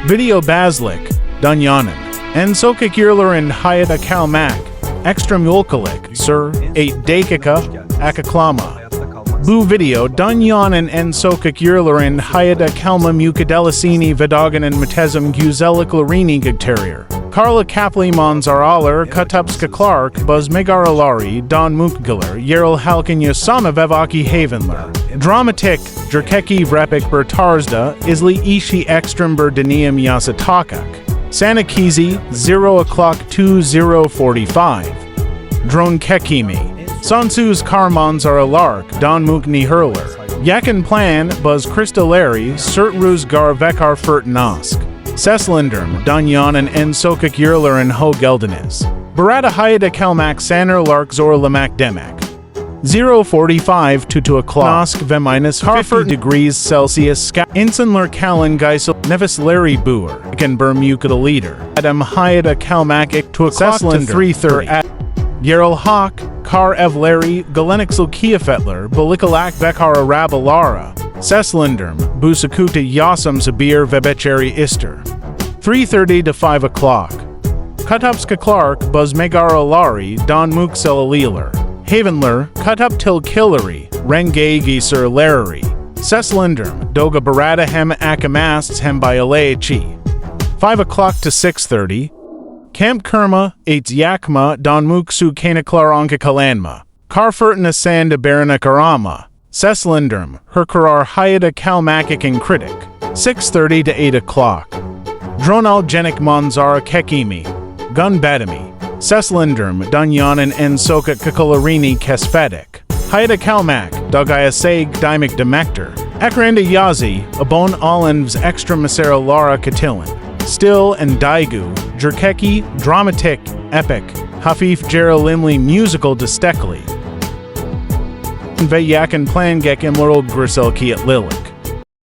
Video Baslik, Dunyanan, en sokak yerlerin hayata kalmak, ekstrem yolculuk, sir, 8 dakika, akaklama. Bu video, Dunyanan en sokak yerlerin hayata kalma mücadelesini vidaganın mütezem güzelliklerini gösteriyor. Karla kapli manzaraları Clark, buz megaraları donmuş yerel halkın yaşama vevaki havenler. Dramatik, Jerkeki repik bir tarzda izli işi ekstrem bir deneyim yasatakak. Sanakizi, 0:2045. Drone çekimi. Sonsuz kar manzaraları donmuş nehirler. Yakın plan, buz kristalleri, sırt rüzgar vekar fırtınask. Seslendirm, Dunyanan en sokak yerlerin ho geldiniz. Barada hayata kalmak sanırlark zorlamak demek. 0:45 to 2 o'clock. Nosk ve -50 degrees Celsius. İnsanlar kalın geysel nefesleri buer. Iken bermukada leader. Adam hayata kalmak 2 o'clock to 3:30. Yerel hak, kar evleri, galenixel kiyafetler, balikalak bekar arabalara. Seslendirm, busakuta yasam sabir vebecheri ister. 3:30 to 5 o'clock. Clark, buz megaralari, donmuş selaliler. Havenler, til killary, rengagi sir larry. Seslendirm, doga barada hem akamasts hem bialechi. 5 o'clock to 6:30. Camp Kerma, 8 yakma, donmuş su kanaklar kalanma. Karfurtna sanda barana karama. Seslendirm, herkarar hayata kalmakik and critic. 6:30 to 8 o'clock. Dronalgenik manzara kekimi. Gun badami. Seslendirm, Dunyanan en sokak kakalarini kesfedik. Hayata kalmak, dagayasag dimik demekter. Ekranda yazi, abon alenvs extra masera lara katilin. Still and daigu, jerkeki, dramatik, epic, hafif geralimli musical destekli. Ve yakın plan gek imlerol griselki at lilik.